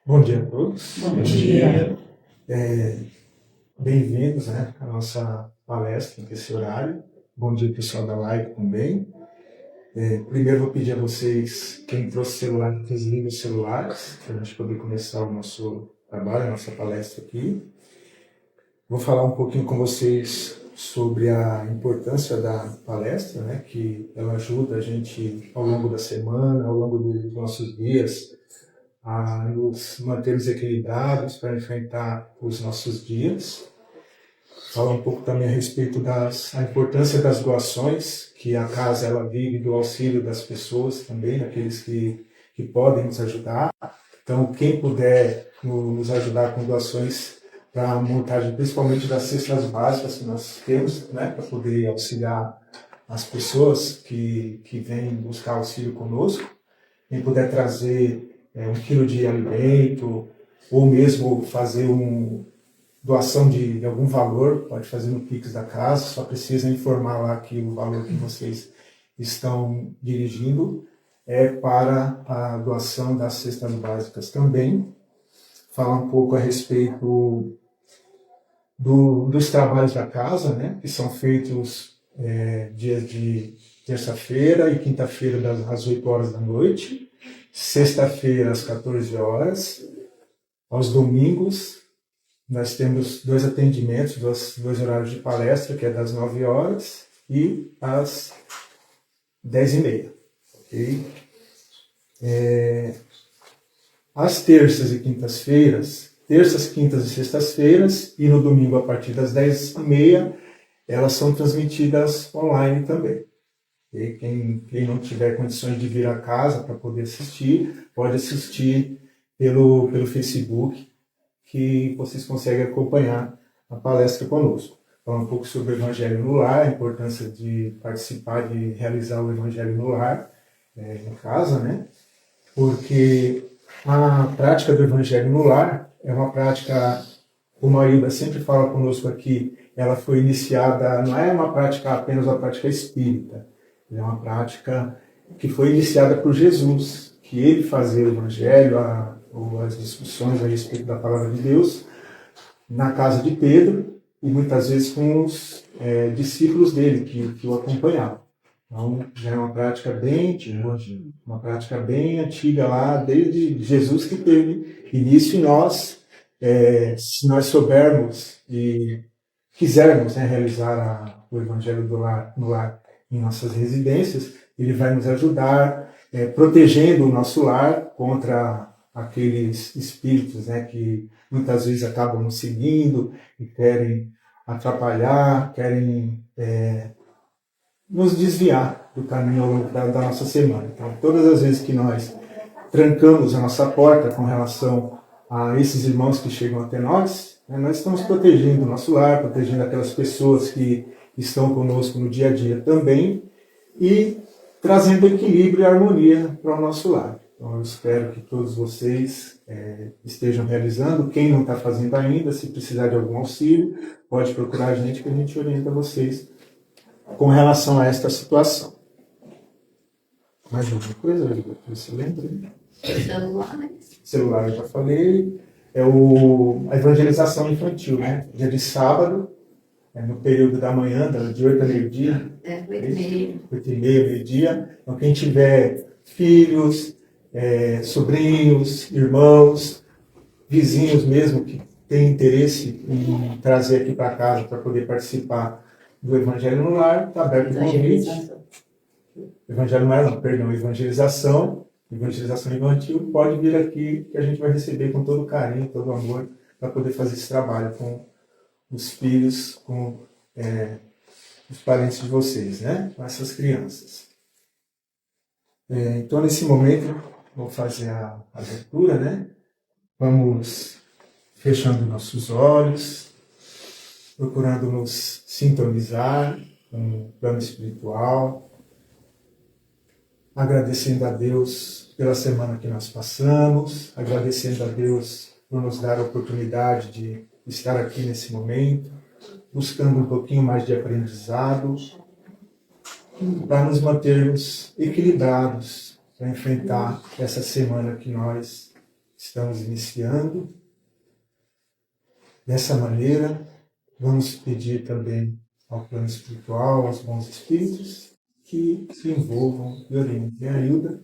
Bom dia a todos. Bom dia. Bem-vindos, à nossa palestra nesse horário. Bom dia, pessoal da live também. Primeiro vou pedir a vocês, quem trouxe celular, que desliguem os celulares, para a gente poder começar o nosso trabalho, a nossa palestra aqui. Vou falar um pouquinho com vocês sobre a importância da palestra, que ela ajuda a gente ao longo da semana, ao longo dos nossos dias, a nos mantermos equilibrados para enfrentar os nossos dias. Falar um pouco também a respeito da importância das doações, que a casa ela vive do auxílio das pessoas também, daqueles que podem nos ajudar. Então, quem puder nos ajudar com doações para a montagem, principalmente das cestas básicas que nós temos, para poder auxiliar as pessoas que vêm buscar auxílio conosco. Quem puder trazer 1 quilo de alimento, ou mesmo fazer uma doação de algum valor, pode fazer no Pix da casa, só precisa informar lá que o valor que vocês estão dirigindo é para a doação das cestas básicas também. Falar um pouco a respeito dos trabalhos da casa, que são feitos dias de terça-feira e quinta-feira às 8 horas da noite, sexta-feira às 14 horas, aos domingos nós temos 2 atendimentos, dois horários de palestra, que é das 9 horas e às 10h30. Okay? Às terças e quintas-feiras, terças, quintas e sextas-feiras, e no domingo a partir das 10h30, elas são transmitidas online também. Okay? Quem não tiver condições de vir à casa para poder assistir, pode assistir pelo Facebook, que vocês conseguem acompanhar a palestra conosco. Falar um pouco sobre o Evangelho no Lar, a importância de participar, de realizar o Evangelho no Lar, em casa, porque a prática do Evangelho no Lar é uma prática, como a Hilda sempre fala conosco aqui, ela foi iniciada, não é uma prática apenas uma prática espírita, é uma prática que foi iniciada por Jesus, que ele fazia o Evangelho, ou as discussões a respeito da palavra de Deus na casa de Pedro e muitas vezes com os discípulos dele que o acompanhavam. Então, já é uma prática bem antiga, uma prática bem antiga lá, desde Jesus que teve início em nós. Se nós soubermos e quisermos realizar o Evangelho no lar em nossas residências, ele vai nos ajudar protegendo o nosso lar contra aqueles espíritos que muitas vezes acabam nos seguindo e querem atrapalhar, querem nos desviar do caminho ao longo da nossa semana. Então, todas as vezes que nós trancamos a nossa porta com relação a esses irmãos que chegam até nós, nós estamos protegendo o nosso lar, protegendo aquelas pessoas que estão conosco no dia a dia também e trazendo equilíbrio e harmonia para o nosso lar. Então, eu espero que todos vocês estejam realizando. Quem não está fazendo ainda, se precisar de algum auxílio, pode procurar a gente, que a gente orienta vocês com relação a esta situação. Mais alguma coisa, você lembra? Celular eu já falei. É a evangelização infantil, dia de sábado, no período da manhã, de 8 a meio-dia. 8h30. 8h30, meio-dia. Então, quem tiver filhos, sobrinhos, irmãos, vizinhos mesmo, que têm interesse em trazer aqui para casa para poder participar do Evangelho no Lar, está aberto o convite. Evangelho no Lar não, perdão, evangelização infantil, pode vir aqui que a gente vai receber com todo carinho, todo amor, para poder fazer esse trabalho com os filhos, com os parentes de vocês, com essas crianças. Então, nesse momento, vou fazer a abertura, Vamos fechando nossos olhos, procurando nos sintonizar com o plano espiritual, agradecendo a Deus pela semana que nós passamos, agradecendo a Deus por nos dar a oportunidade de estar aqui nesse momento, buscando um pouquinho mais de aprendizado, para nos mantermos equilibrados, para enfrentar essa semana que nós estamos iniciando. Dessa maneira, vamos pedir também ao plano espiritual, aos bons espíritos, que se envolvam e orientem a Hilda,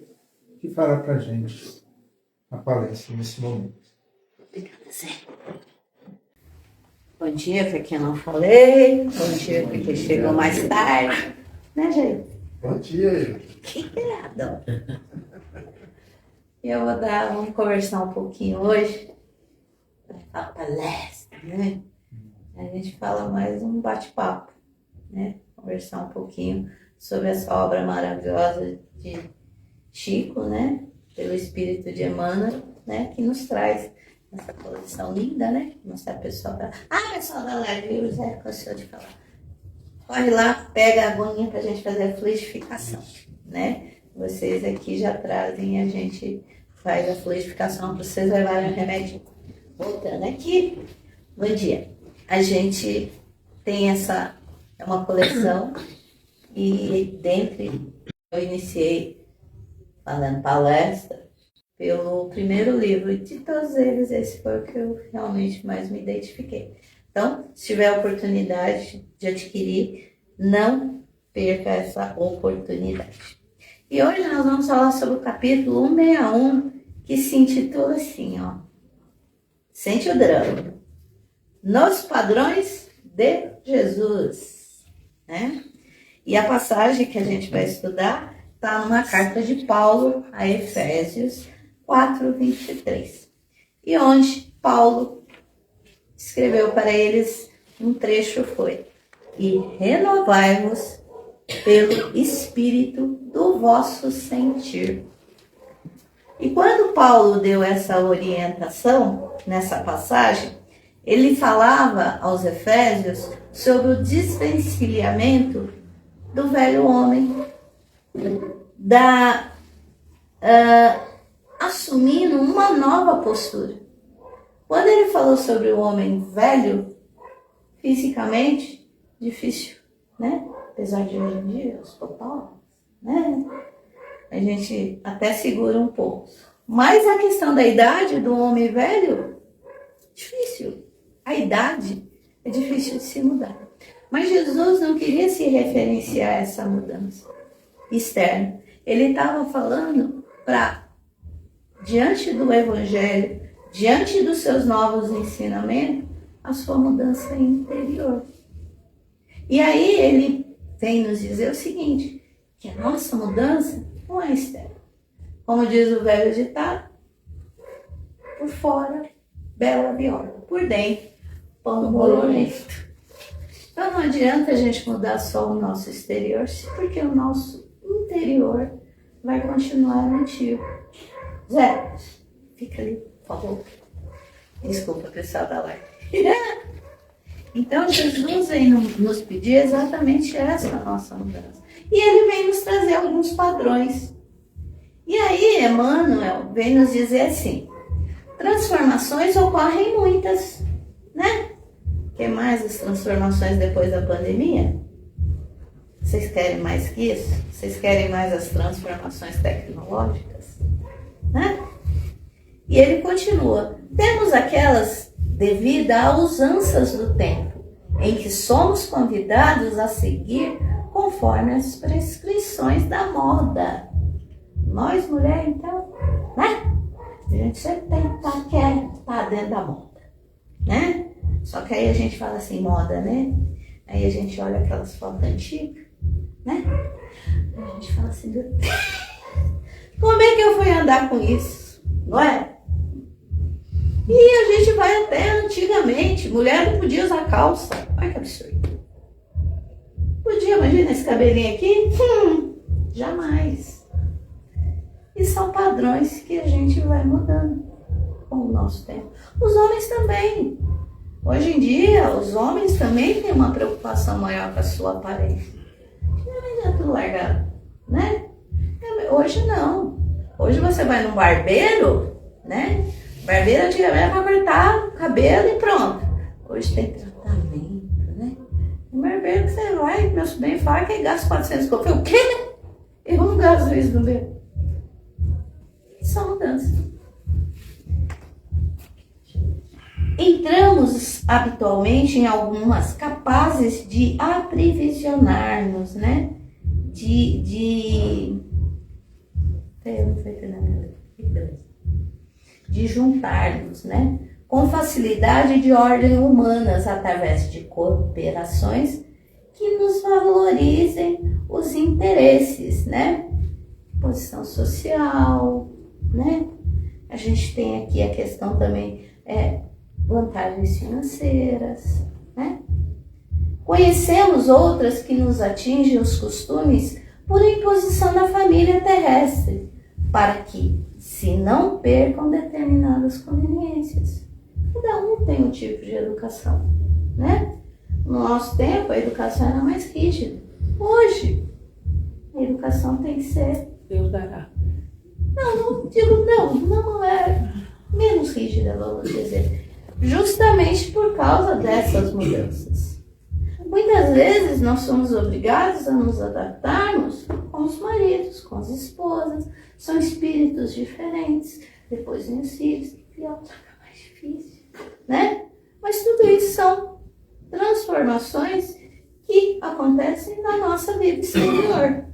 que fará para a gente a palestra nesse momento. Obrigada, Zé. Bom dia para quem não falei, bom dia para quem chegou mais tarde, né, gente? Bom dia, Hilda. Que criado. Vamos conversar um pouquinho hoje, a palestra, né? A gente fala mais um bate-papo, né? Conversar um pouquinho sobre essa obra maravilhosa de Chico, né? Pelo Espírito de Emmanuel, né? Que nos traz essa coleção linda, né? Mostrar a pessoa pessoal da live, o Zé cansou de falar. Corre lá, pega a aguinha pra gente fazer a fluidificação, né? Vocês aqui já trazem, a gente faz a fluidificação para vocês levarem o remédio. Voltando aqui, bom dia. A gente tem uma coleção e eu iniciei falando palestra pelo primeiro livro, e de todos eles, esse foi o que eu realmente mais me identifiquei. Então, se tiver a oportunidade de adquirir, não perca essa oportunidade. E hoje nós vamos falar sobre o capítulo 161, que se intitula assim, ó. Sente o drama. Nos padrões de Jesus, né? E a passagem que a gente vai estudar está numa carta de Paulo a Efésios 4:23. E onde Paulo escreveu para eles, um trecho foi: e renovai-vos pelo Espírito do vosso sentir. E quando Paulo deu essa orientação, nessa passagem, ele falava aos Efésios sobre o desvencilhamento do velho homem, assumindo uma nova postura. Quando ele falou sobre o homem velho, fisicamente, difícil, né? Apesar de hoje em dia, os popós, né? A gente até segura um pouco. Mas a questão da idade do homem velho, difícil. A idade é difícil de se mudar. Mas Jesus não queria se referenciar a essa mudança externa. Ele estava falando para, diante do Evangelho, diante dos seus novos ensinamentos, a sua mudança interior. E aí ele vem nos dizer o seguinte, que a nossa mudança não é externa. Como diz o velho ditado, por fora, bela viola, por dentro, pão bolonento. Então não adianta a gente mudar só o nosso exterior, porque o nosso interior vai continuar antigo. Zé, fica ali, por favor. Desculpa, pessoal da live. Então Jesus vem nos pedir exatamente essa nossa mudança. E ele vem nos trazer alguns padrões. E aí Emmanuel vem nos dizer assim, transformações ocorrem muitas, né? Quer mais as transformações depois da pandemia? Vocês querem mais que isso? Vocês querem mais as transformações tecnológicas? Né? E ele continua. Temos aquelas devido a usanças do tempo, em que somos convidados a seguir conforme as prescrições da moda. Nós, mulher, então, né? A gente sempre tem que estar dentro da moda, né? Só que aí a gente fala assim, moda, né? Aí a gente olha aquelas fotos antigas, né? Aí a gente fala assim, como é que eu fui andar com isso? Não é? E a gente vai até antigamente, mulher não podia usar calça. Olha que absurdo. Podia, imagina esse cabelinho aqui? Jamais. E são padrões que a gente vai mudando com o nosso tempo. Os homens também. Hoje em dia, os homens também têm uma preocupação maior com a sua aparência. Não é tudo largado, né? Hoje não. Hoje você vai num barbeiro, né? Barbeiro antigamente era para cortar o cabelo e pronto. Hoje tem tratamento, né? No barbeiro que você vai, meu sobrinho fala que gasta 400 conto. O quê? Eu não gasto isso no meu. Isso é mudança. entramos habitualmente em algumas capazes de aprisionar-nos, né? De juntar-nos, né? Com facilidade de ordem humanas através de cooperações que nos valorizem os interesses, né? Posição social, né? A gente tem aqui a questão também, vantagens financeiras, né? Conhecemos outras que nos atingem os costumes por imposição da família terrestre, para que se não percam determinadas conveniências. Cada um tem um tipo de educação, né? No nosso tempo, a educação era mais rígida. Hoje, a educação tem que ser... Deus dará. Não é menos rígida, vamos dizer. Justamente por causa dessas mudanças. Muitas vezes nós somos obrigados a nos adaptarmos com os maridos, com as esposas. São espíritos diferentes. Depois vem os filhos, que pior, fica mais difícil, né? Mas tudo isso são transformações que acontecem na nossa vida exterior.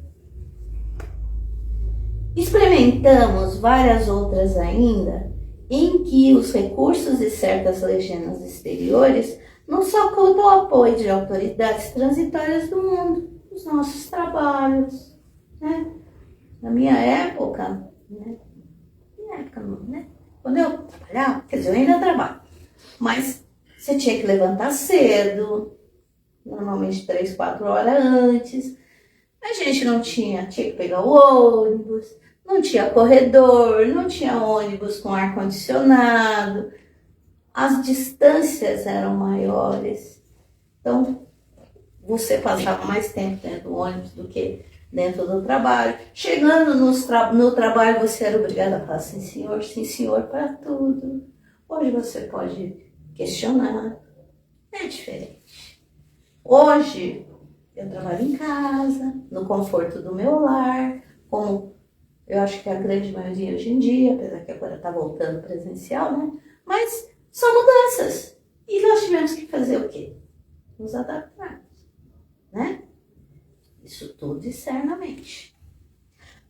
Experimentamos várias outras ainda, em que os recursos de certas legendas exteriores nos facultam o apoio de autoridades transitórias do mundo, os nossos trabalhos, né? Na minha época, né? Quando eu trabalhava, quer dizer, eu ainda trabalho, mas você tinha que levantar cedo, normalmente 3, 4 horas antes. A gente não tinha que pegar o ônibus, não tinha corredor, não tinha ônibus com ar-condicionado, as distâncias eram maiores, então você passava mais tempo dentro do ônibus do que dentro do trabalho. Chegando no trabalho, você era obrigado a falar sim senhor para tudo. Hoje você pode questionar, é diferente. Hoje eu trabalho em casa, no conforto do meu lar, como eu acho que a grande maioria hoje em dia, apesar que agora está voltando presencial, né? Mas são mudanças. E nós tivemos que fazer o quê? Nos adaptarmos, né? Isso tudo externamente.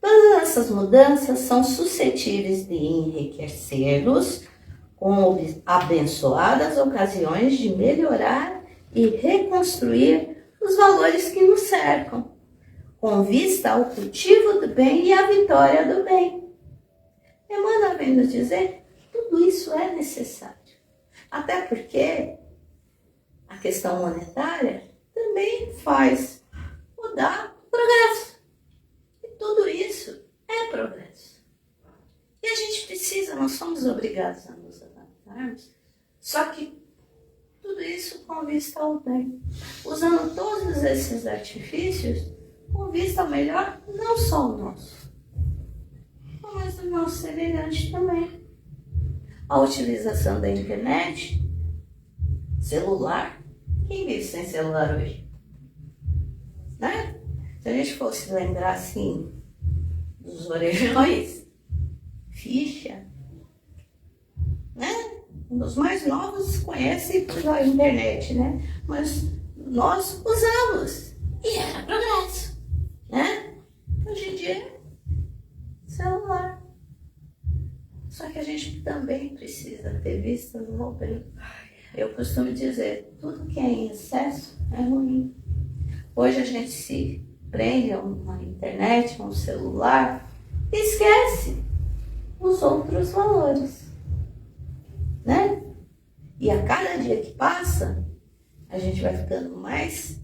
Todas essas mudanças são suscetíveis de enriquecer-nos com abençoadas ocasiões de melhorar e reconstruir os valores que nos cercam, com vista ao cultivo do bem e à vitória do bem. Emmanuel vem nos dizer que tudo isso é necessário. Até porque a questão monetária também faz mudar o progresso. E tudo isso é progresso. E a gente precisa, nós somos obrigados a nos adaptarmos, só que tudo isso com vista ao bem. Usando todos esses artifícios com vista ao melhor, não só o nosso, mas o nosso semelhante também. A utilização da internet, celular, quem vive sem celular hoje? Né? Se a gente fosse lembrar assim dos orelhões, ficha, né? Um dos mais novos conhece a internet, né? Mas nós usamos e era progresso, né? Hoje em dia, celular. Só que a gente também precisa ter vista no bem. Eu costumo dizer, tudo que é em excesso é ruim. Hoje a gente se prende a uma internet, a um celular, e esquece os outros valores, né? E a cada dia que passa, a gente vai ficando mais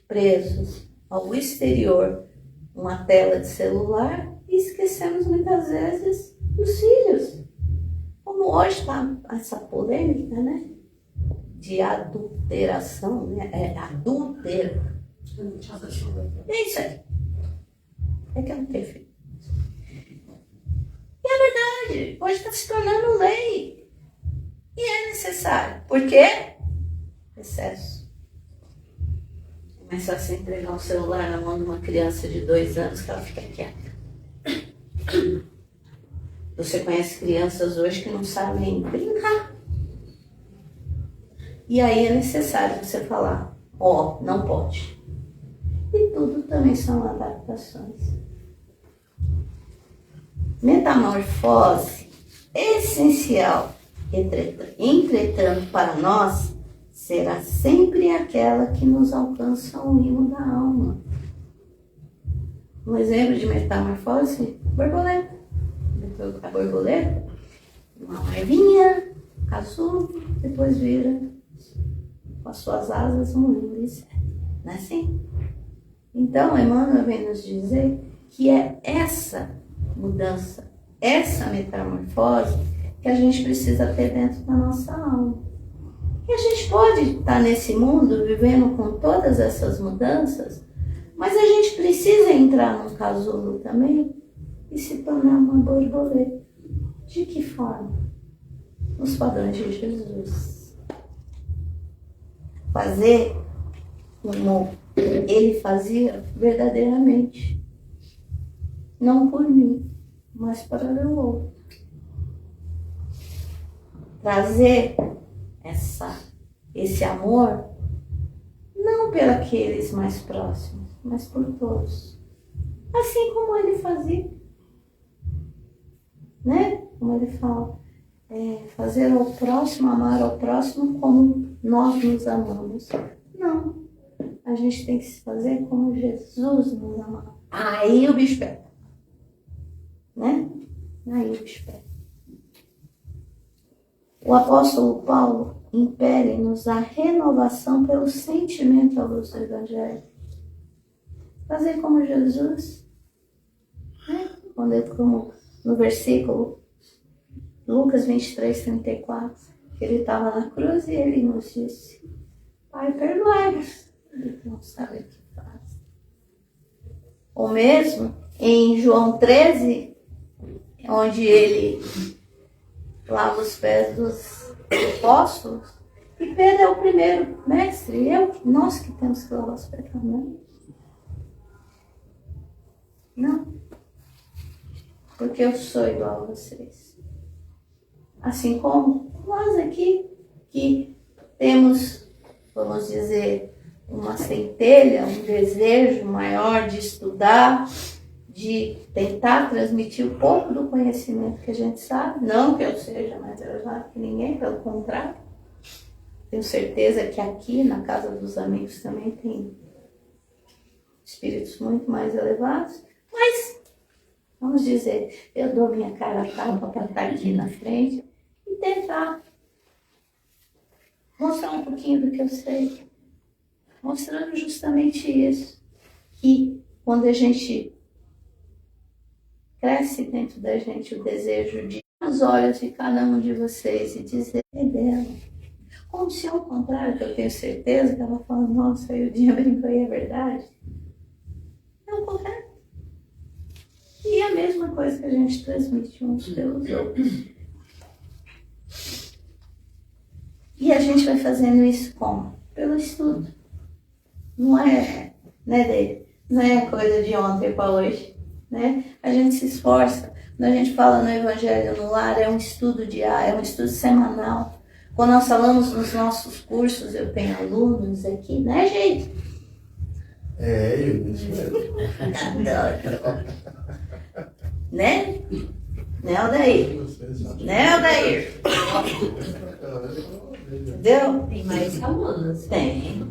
presos ao exterior, uma tela de celular, e esquecemos muitas vezes dos filhos. Como hoje está essa polêmica, né? De adulteração, né? Adultero. É isso aí. É que eu não tenho filho. E é verdade, hoje está se tornando lei. E é necessário. Por quê? Excesso. É mais fácil entregar um celular na mão de uma criança de 2 anos que ela fica quieta. Você conhece crianças hoje que não sabem brincar. E aí é necessário você falar, ó, não pode. E tudo também são adaptações. Metamorfose essencial, entretanto, para nós, será sempre aquela que nos alcança o imo da alma. Um exemplo de metamorfose, borboleta. A borboleta, uma larvinha, casulo, depois vira com as suas asas um lindo inseto. Não é assim? Então, Emmanuel vem nos dizer que é essa mudança, essa metamorfose que a gente precisa ter dentro da nossa alma. E a gente pode estar nesse mundo vivendo com todas essas mudanças, mas a gente precisa entrar num casulo também e se tornar uma borboleta. De que forma? Nos padrões de Jesus. Fazer como ele fazia verdadeiramente. Não por mim, mas para o outro. Trazer esse amor, não pelos mais próximos, mas por todos. Assim como ele fazia. Né? Como ele fala, fazer ao próximo, amar ao próximo como nós nos amamos. Não. A gente tem que se fazer como Jesus nos amava. Aí o bicho pega. Né? Aí o bicho pega. O apóstolo Paulo impele-nos a renovação pelo sentimento à luz do Evangelho. Fazer como Jesus. Né? Como no versículo Lucas 23, 34, que ele estava na cruz e ele nos disse, Pai, perdoai-vos, ele não sabe o que faz. Ou mesmo em João 13, onde ele lava os pés dos apóstolos, e Pedro é o primeiro, mestre, nós que temos que lavar os pés também. Não. Porque eu sou igual a vocês. Assim como nós aqui, que temos, vamos dizer, uma centelha, um desejo maior de estudar, de tentar transmitir um pouco do conhecimento que a gente sabe. Não que eu seja mais elevado que ninguém, pelo contrário. Tenho certeza que aqui, na casa dos amigos, também tem espíritos muito mais elevados. Mas, vamos dizer, eu dou minha cara a tapa para estar aqui na frente e tentar mostrar um pouquinho do que eu sei. Mostrando justamente isso. Que quando a gente cresce dentro da gente o desejo de os olhos de cada um de vocês e dizer é dela. Como se ao contrário, que eu tenho certeza que ela fala, nossa, aí o dia brincou e é verdade. É o correto. E a mesma coisa que a gente transmite uns pelos outros. E a gente vai fazendo isso como? Pelo estudo. Não é, né, Dele? Não é coisa de ontem para hoje. Né? A gente se esforça. Quando a gente fala no Evangelho no Lar, é um estudo diário, é um estudo semanal. Quando nós falamos nos nossos cursos, eu tenho alunos aqui, né, gente? Isso mesmo. Né? Né, Aldair? Né, Aldair? Entendeu? Tem mais alunos. Tem.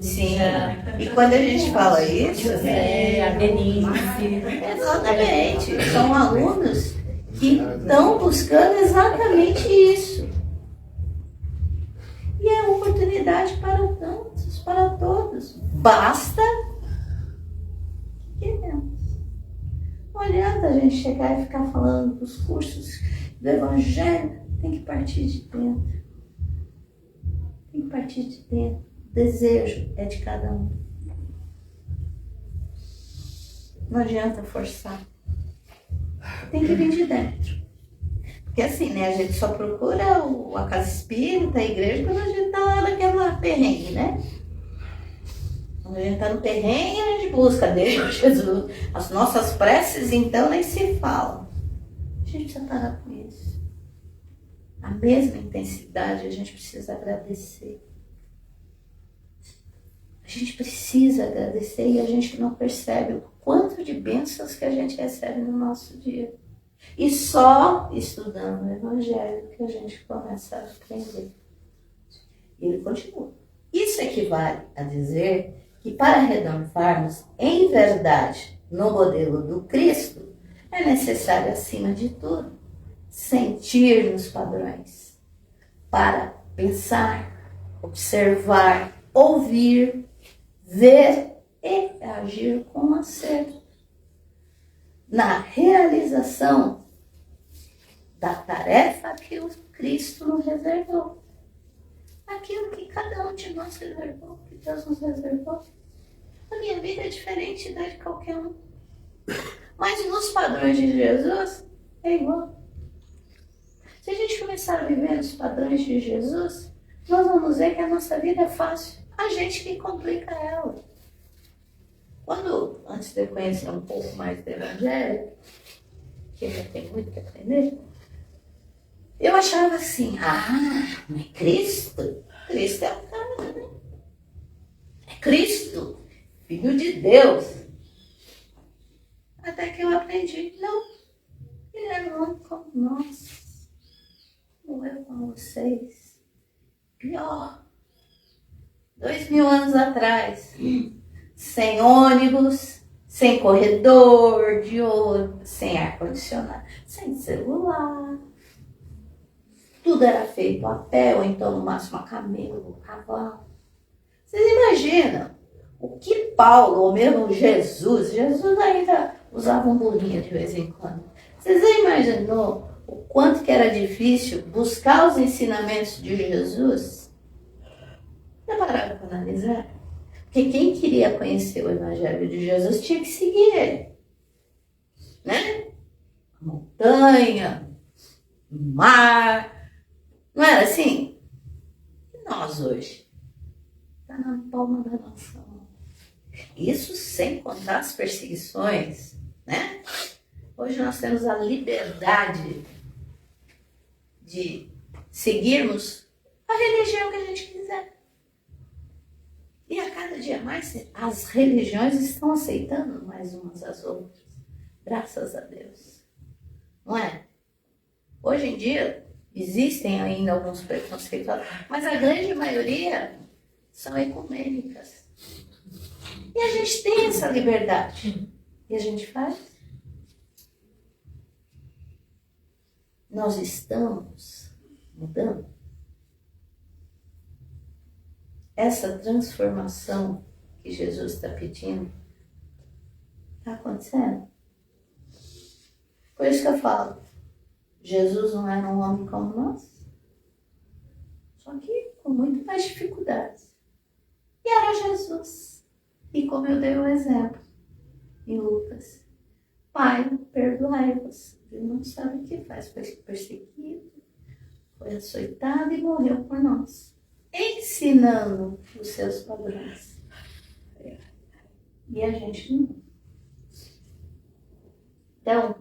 Sim. E quando a gente fala isso, A Denise. exatamente, são alunos que estão buscando exatamente isso. E é uma oportunidade para tantos, para todos. Basta que queremos. Não adianta a gente chegar e ficar falando dos cursos do Evangelho. Tem que partir de dentro. Tem que partir de dentro. O desejo é de cada um. Não adianta forçar. Tem que vir de dentro. Porque assim, né? A gente só procura a casa espírita, a igreja, quando a gente tá lá naquela perrengue, né? Quando a gente tá no perrengue, a gente busca Deus, Jesus. As nossas preces, então, nem se falam. A gente precisa parar com isso. a mesma intensidade, a gente precisa agradecer. A gente precisa agradecer e a gente não percebe o quanto de bênçãos que a gente recebe no nosso dia. E só estudando o Evangelho que a gente começa a aprender. E ele continua. Isso equivale a dizer que para redondarmos em verdade no modelo do Cristo, é necessário, acima de tudo, sentir nos padrões para pensar, observar, ouvir, ver e agir com acerto na realização da tarefa que o Cristo nos reservou. Aquilo que cada um de nós reservou, que Deus nos reservou. A minha vida é diferente da de qualquer um. Mas nos padrões de Jesus, é igual. Se a gente começar a viver nos padrões de Jesus, nós vamos ver que a nossa vida é fácil. A gente que complica ela. Antes de eu conhecer um pouco mais do Evangelho, que ainda tem muito que aprender, eu achava assim, mas Cristo é o cara, né? É Cristo, Filho de Deus. Até que eu aprendi, não, ele é um homem como nós, morreu como vocês. Pior, 2000 anos atrás, sem ônibus, sem corredor de ônibus, sem ar-condicionado, sem celular. Tudo era feito a pé, ou então no máximo a camelo, ou cavalo. Vocês imaginam o que Paulo, ou mesmo Jesus ainda usava um burrinho de vez em quando. Vocês já imaginou o quanto que era difícil buscar os ensinamentos de Jesus? Já pararam para analisar? Porque quem queria conhecer o Evangelho de Jesus tinha que seguir ele. Né? A montanha, o mar. Não era assim? E nós hoje? Está na palma da nossa mão. Isso sem contar as perseguições, né? Hoje nós temos a liberdade de seguirmos a religião que a gente quiser. E a cada dia mais as religiões estão aceitando mais umas às outras. Graças a Deus. Não é? Hoje em dia existem ainda alguns preconceitos, mas a grande maioria são ecumênicas. E a gente tem essa liberdade. E a gente faz. Nós estamos mudando. Essa transformação que Jesus está pedindo está acontecendo. Por isso que eu falo, Jesus não era um homem como nós, só que com muito mais dificuldades. E era Jesus. E como eu dei o exemplo em Lucas, Pai, perdoai-vos. Ele não sabe o que faz, foi perseguido, foi açoitado e morreu por nós, ensinando os seus padrões. E a gente não. Então,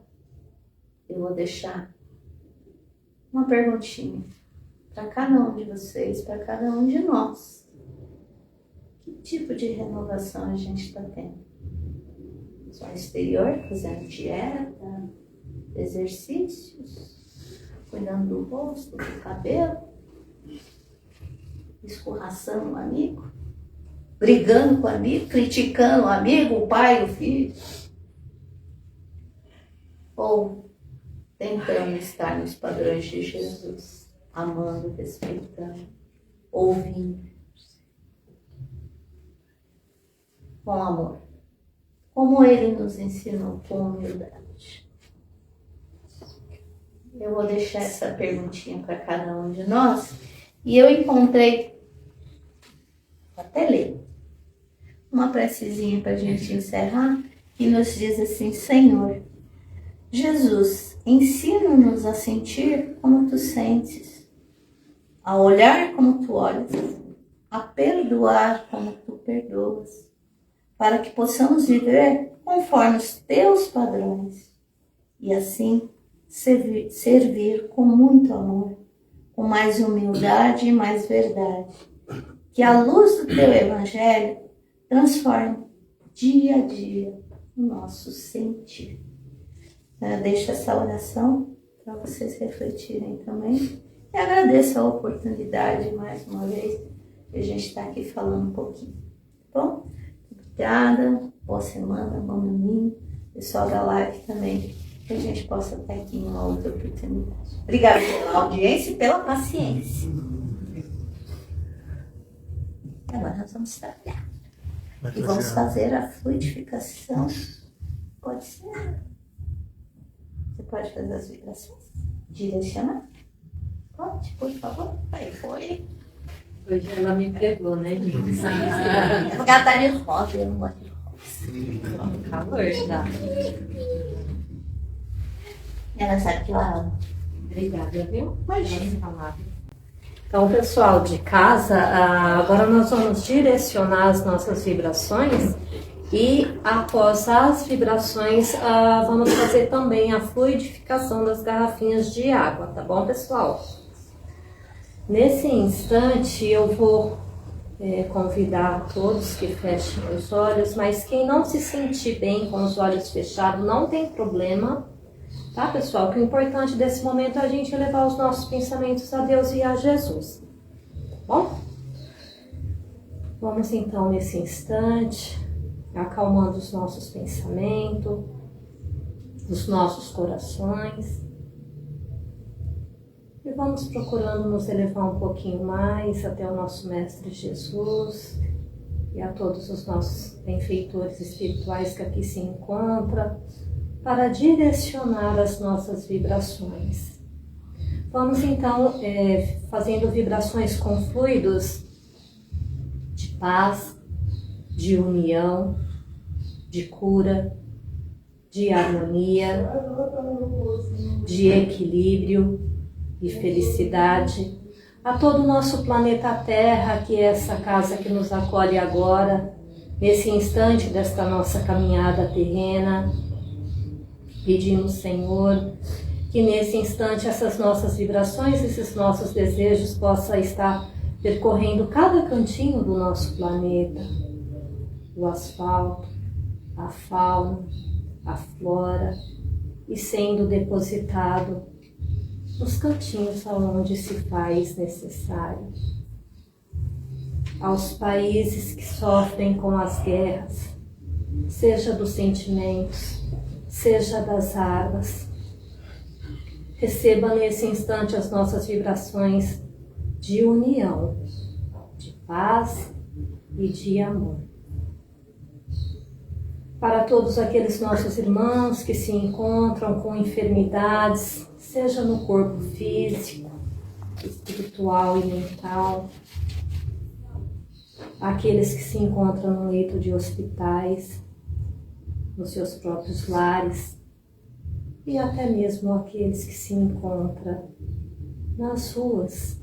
eu vou deixar uma perguntinha para cada um de vocês, para cada um de nós. Que tipo de renovação a gente está tendo? Só exterior, fazendo dieta, exercícios, cuidando do rosto, do cabelo, escorraçando o amigo, brigando com o amigo, criticando o amigo, o pai, o filho. Ou tentando estar nos padrões de Jesus, amando, respeitando, ouvindo, com amor, como ele nos ensinou, com humildade. Eu vou deixar essa perguntinha para cada um de nós, e eu encontrei, vou até ler, uma precezinha para a gente encerrar, que nos diz assim: Senhor, Jesus, ensina-nos a sentir como tu sentes, a olhar como tu olhas, a perdoar como tu perdoas, para que possamos viver conforme os teus padrões e assim servir com muito amor com mais humildade e mais verdade. Que a luz do teu evangelho transforme dia a dia o nosso sentir. Eu deixo essa oração para vocês refletirem também. E agradeço a oportunidade, mais uma vez, de a gente estar aqui falando um pouquinho. Tá bom? Obrigada, boa semana, bom domingo. Pessoal da live também, que a gente possa estar aqui em uma outra oportunidade. Obrigada pela audiência e pela paciência. Agora nós vamos trabalhar. E vamos fazer a fluidificação. Pode ser. Você pode fazer as vibrações? Direcionar? Pode, por favor. Aí foi. Hoje ela me pegou, né, gente? Porque ela tá de rosa, eu não gosto de rosa. Calor, tá? Ela sabe que eu amo. Obrigada, viu? Imagina. Então, pessoal de casa, agora nós vamos direcionar as nossas vibrações e após as vibrações vamos fazer também a fluidificação das garrafinhas de água, tá bom, pessoal? Nesse instante eu vou convidar todos que fechem os olhos, mas quem não se sentir bem com os olhos fechados não tem problema. Tá, pessoal? Que o importante desse momento é a gente elevar os nossos pensamentos a Deus e a Jesus. Tá bom? Vamos então, nesse instante, acalmando os nossos pensamentos, os nossos corações. E vamos procurando nos elevar um pouquinho mais até o nosso Mestre Jesus e a todos os nossos benfeitores espirituais que aqui se encontram, para direcionar as nossas vibrações. Vamos então fazendo vibrações com fluidos de paz, de união, de cura, de harmonia, de equilíbrio e felicidade a todo o nosso planeta Terra, que é essa casa que nos acolhe agora, nesse instante desta nossa caminhada terrena. Pedimos, Senhor, que nesse instante essas nossas vibrações, esses nossos desejos possam estar percorrendo cada cantinho do nosso planeta, o asfalto, a fauna, a flora, e sendo depositado nos cantinhos aonde se faz necessário. Aos países que sofrem com as guerras, seja dos sentimentos, seja das armas. Receba nesse instante as nossas vibrações de união, de paz e de amor. Para todos aqueles nossos irmãos que se encontram com enfermidades, seja no corpo físico, espiritual e mental, aqueles que se encontram no leito de hospitais, nos seus próprios lares, e até mesmo aqueles que se encontram nas ruas.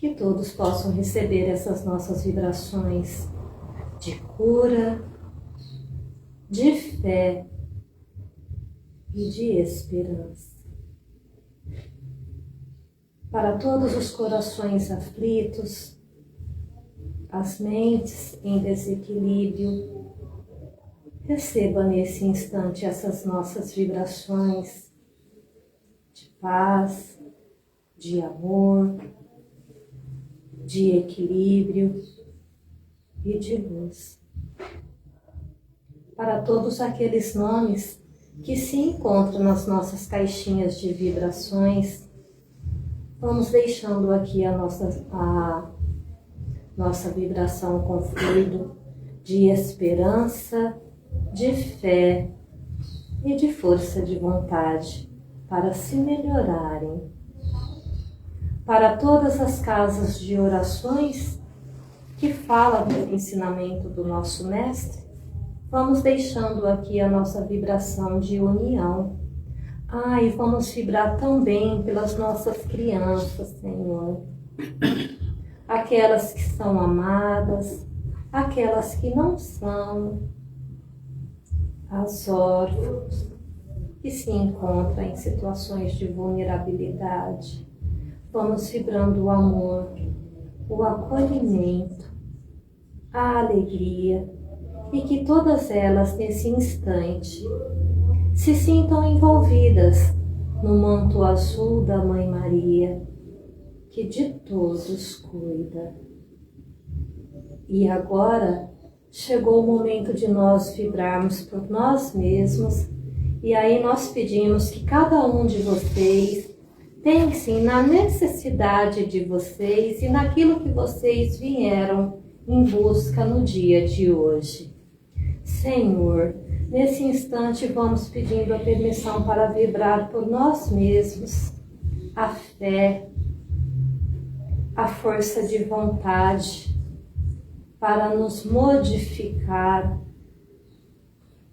Que todos possam receber essas nossas vibrações de cura, de fé e de esperança. Para todos os corações aflitos, as mentes em desequilíbrio, receba nesse instante essas nossas vibrações de paz, de amor, de equilíbrio e de luz. Para todos aqueles nomes que se encontram nas nossas caixinhas de vibrações, vamos deixando aqui a nossa vibração com fluido de esperança, de fé e de força de vontade para se melhorarem. Para todas as casas de orações que falam do ensinamento do nosso Mestre, vamos deixando aqui a nossa vibração de união. E vamos vibrar também pelas nossas crianças, Senhor. Aquelas que são amadas, aquelas que não são, as órfãs, que se encontra em situações de vulnerabilidade. Vamos vibrando o amor, o acolhimento, a alegria, e que todas elas, nesse instante, se sintam envolvidas no manto azul da Mãe Maria, que de todos cuida. E agora chegou o momento de nós vibrarmos por nós mesmos, e aí nós pedimos que cada um de vocês pensem na necessidade de vocês e naquilo que vocês vieram em busca no dia de hoje. Senhor, nesse instante vamos pedindo a permissão para vibrar por nós mesmos a fé, a força de vontade para nos modificar,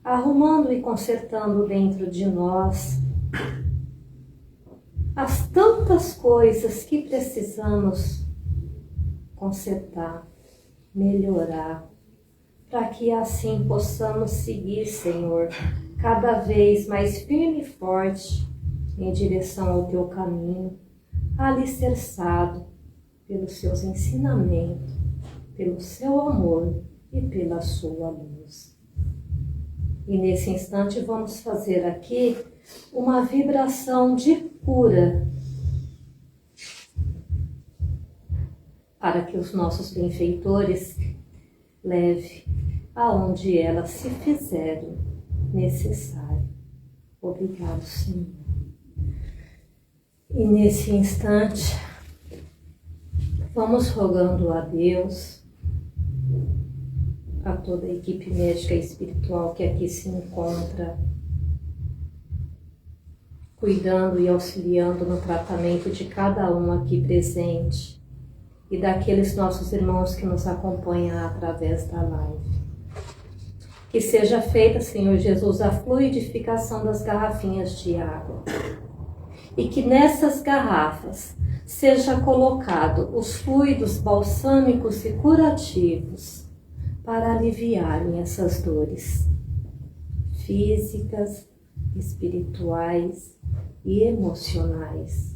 arrumando e consertando dentro de nós as tantas coisas que precisamos consertar, melhorar, para que assim possamos seguir, Senhor, cada vez mais firme e forte em direção ao Teu caminho, alicerçado pelos Seus ensinamentos, pelo Seu amor e pela Sua luz. E nesse instante vamos fazer aqui uma vibração de cura para que os nossos benfeitores levem aonde elas se fizerem necessário. Obrigado, Senhor. E nesse instante, vamos rogando a Deus, a toda a equipe médica e espiritual que aqui se encontra, cuidando e auxiliando no tratamento de cada um aqui presente e daqueles nossos irmãos que nos acompanham através da live. Que seja feita, Senhor Jesus, a fluidificação das garrafinhas de água e que nessas garrafas seja colocado os fluidos balsâmicos e curativos para aliviarem essas dores físicas, espirituais e emocionais,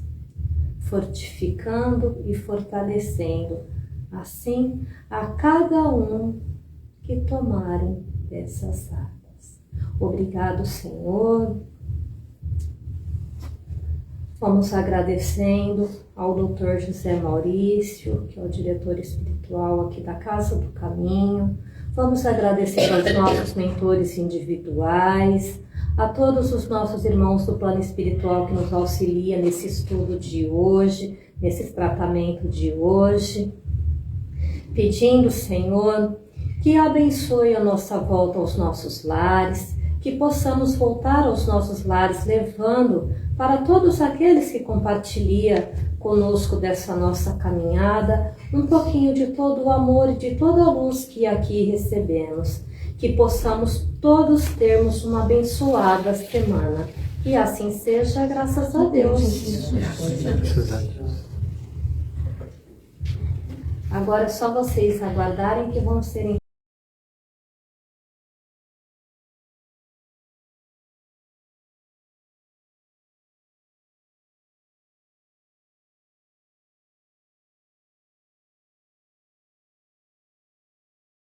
fortificando e fortalecendo assim a cada um que tomarem dessas águas. Obrigado, Senhor. Vamos agradecendo ao Dr. José Maurício, que é o diretor espiritual aqui da Casa do Caminho. Vamos agradecer aos nossos mentores individuais, a todos os nossos irmãos do plano espiritual que nos auxilia nesse estudo de hoje, nesse tratamento de hoje. Pedindo, Senhor, que abençoe a nossa volta aos nossos lares, que possamos voltar aos nossos lares levando para todos aqueles que compartilham conosco dessa nossa caminhada um pouquinho de todo o amor e de toda a luz que aqui recebemos. Que possamos todos termos uma abençoada semana. E assim seja, graças a Deus. Agora é só vocês aguardarem que vão serem